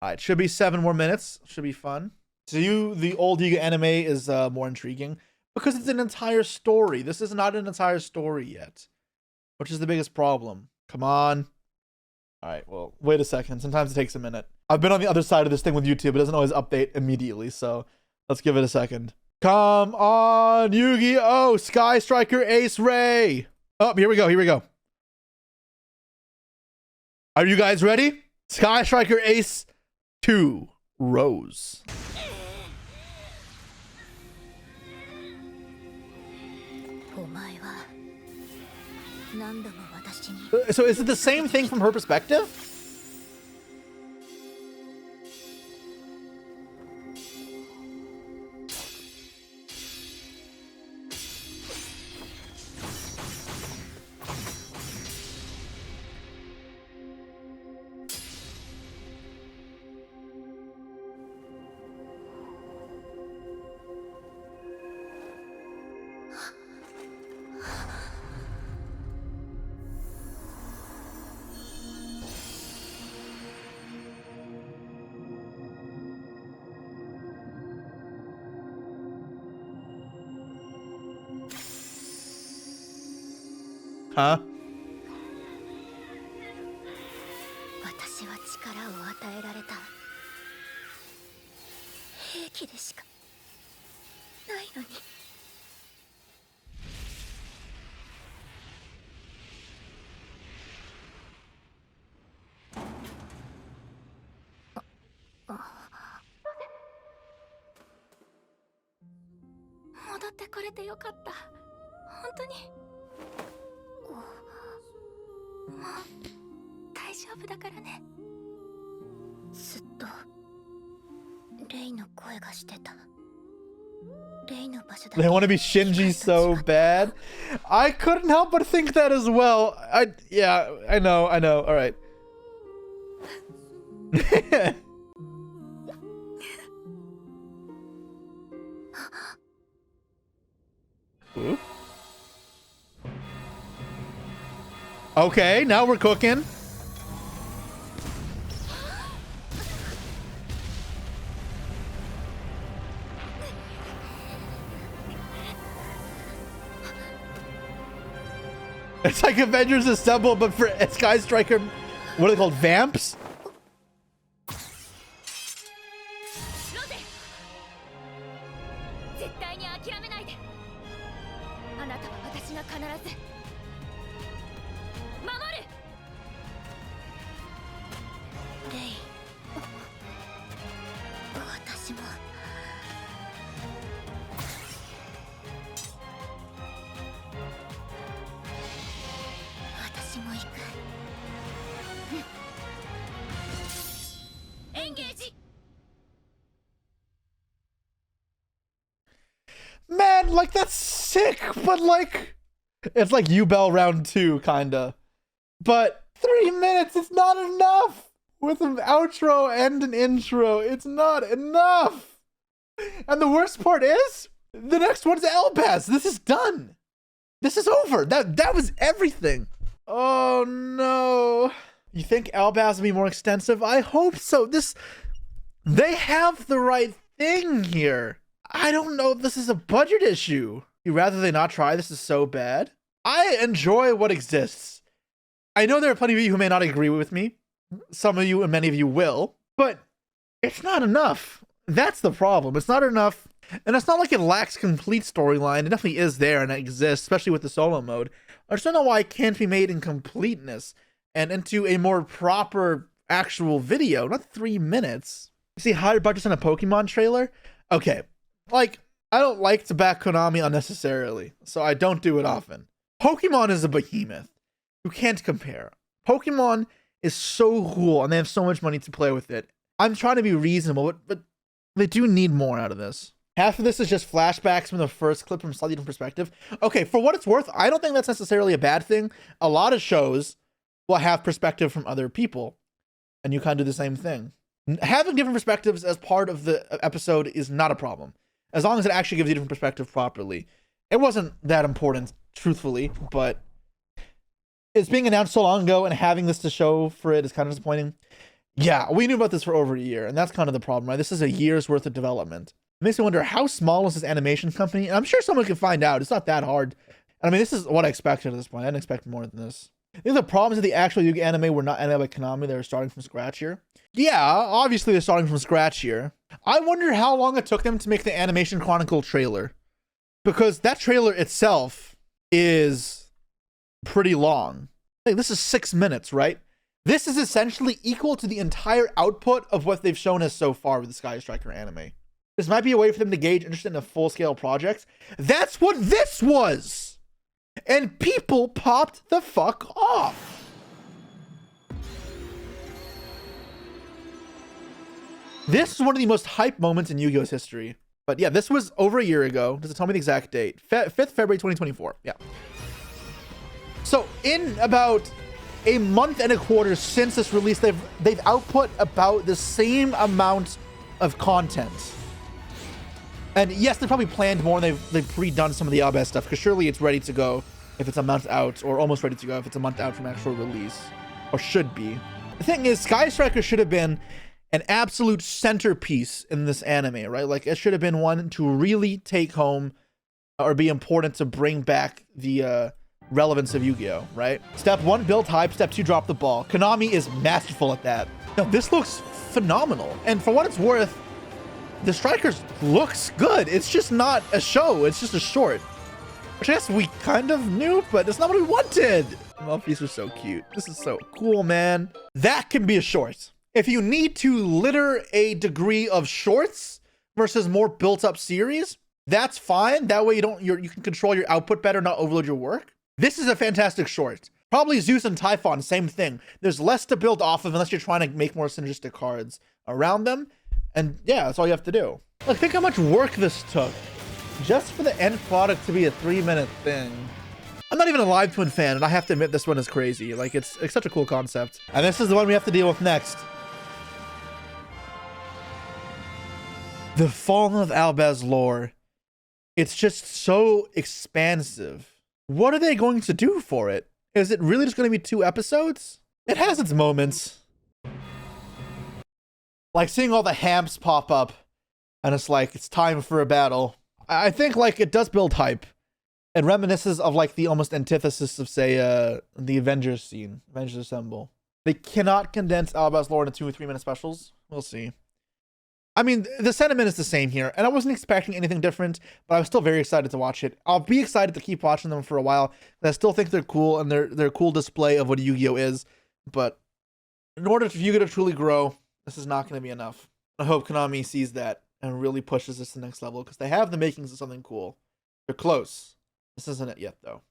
All right, should be 7 more minutes. Should be fun. To you, the old Yuga anime is more intriguing because it's an entire story. This is not an entire story yet, which is the biggest problem. Come on. All right, well, wait a second. Sometimes it takes a minute. I've been on the other side of this thing with YouTube. It doesn't always update immediately, so let's give it a second. Come on, Yu-Gi-Oh! Sky Striker Ace Ray. Oh, here we go. Here we go. Are you guys ready? Sky Striker Ace 2 Rose. So is it the same thing from her perspective? Huh? They want to be Shinji so bad. I couldn't help but think that as well. Yeah, I know. All right. Ooh. Okay, now we're cooking. It's like Avengers Assemble, but for Sky Striker, what are they called? Vamps? Man, like, that's sick, but like, it's like U-Bell round 2, kinda. But 3 minutes, it's not enough! With an outro and an intro, it's not enough! And the worst part is, the next one's Elbaz. This is done. This is over. That was everything. Oh no. You think Elbaz will be more extensive? I hope so. They have the right thing here. I don't know if this is a budget issue. You'd rather they not try? This is so bad. I enjoy what exists. I know there are plenty of you who may not agree with me. Some of you and many of you will. But it's not enough. That's the problem. It's not enough. And it's not like it lacks complete storyline. It definitely is there and it exists, especially with the solo mode. I just don't know why it can't be made in completeness and into a more proper actual video. Not 3 minutes. You see higher budgets in a Pokemon trailer? Okay. Like, I don't like to back Konami unnecessarily, so I don't do it often. Pokemon is a behemoth. You can't compare. Pokemon is so cool, and they have so much money to play with it. I'm trying to be reasonable, but they do need more out of this. Half of this is just flashbacks from the first clip from a slightly different perspective. Okay, for what it's worth, I don't think that's necessarily a bad thing. A lot of shows will have perspective from other people, and you kind of do the same thing. Having different perspectives as part of the episode is not a problem, as long as it actually gives you a different perspective properly. It wasn't that important, truthfully, but it's being announced so long ago, and having this to show for it is kind of disappointing. Yeah, we knew about this for over a year, and that's kind of the problem, right? This is a year's worth of development. It makes me wonder, how small is this animation company? And I'm sure someone can find out. It's not that hard. And I mean, this is what I expected at this point. I didn't expect more than this. I think the problems of the actual Yu-Gi anime were not animated by Konami. They were starting from scratch here. Yeah, obviously they're starting from scratch here. I wonder how long it took them to make the Animation Chronicle trailer. Because that trailer itself is pretty long. Like, this is 6 minutes, right? This is essentially equal to the entire output of what they've shown us so far with the Sky Striker anime. This might be a way for them to gauge interest in a full-scale project. That's what this was! And people popped the fuck off! This is one of the most hype moments in Yu-Gi-Oh's history. But yeah, this was over a year ago. Does it tell me the exact date? 5th February 2024. Yeah. So in about a month and a quarter since this release, they've output about the same amount of content. And yes, they probably planned more, and they've pre-done some of the Albaz stuff, because surely it's ready to go if it's a month out, or almost ready to go if it's a month out from actual release, or should be. The thing is, Sky Striker should have been an absolute centerpiece in this anime, right? Like, it should have been one to really take home or be important to bring back the relevance of Yu-Gi-Oh, right? Step 1, build hype. Step 2, drop the ball. Konami is masterful at that. Now, this looks phenomenal. And for what it's worth, the Strikers looks good. It's just not a show. It's just a short. Which I guess we kind of knew, but it's not what we wanted. These are so cute. This is so cool, man. That can be a short. If you need to litter a degree of shorts versus more built-up series, that's fine. That way you can control your output better, not overload your work. This is a fantastic short. Probably Zeus and Typhon, same thing. There's less to build off of unless you're trying to make more synergistic cards around them. And yeah, that's all you have to do. Look, think how much work this took just for the end product to be a 3-minute thing. I'm not even a Live Twin fan, and I have to admit this one is crazy. Like, it's such a cool concept. And this is the one we have to deal with next. The Fallen of Albaz lore. It's just so expansive. What are they going to do for it? Is it really just going to be 2 episodes? It has its moments. Like seeing all the hamps pop up and it's like, it's time for a battle. I think like it does build hype. It reminisces of like the almost antithesis of, say, the Avengers scene, Avengers Assemble. They cannot condense Albaz lore into 2 or 3-minute specials. We'll see. I mean, the sentiment is the same here, and I wasn't expecting anything different, but I was still very excited to watch it. I'll be excited to keep watching them for a while. I still think they're cool, and they're a cool display of what Yu-Gi-Oh is. But in order for Yu-Gi-Oh to truly grow, this is not going to be enough. I hope Konami sees that and really pushes this to the next level, because they have the makings of something cool. They're close. This isn't it yet, though.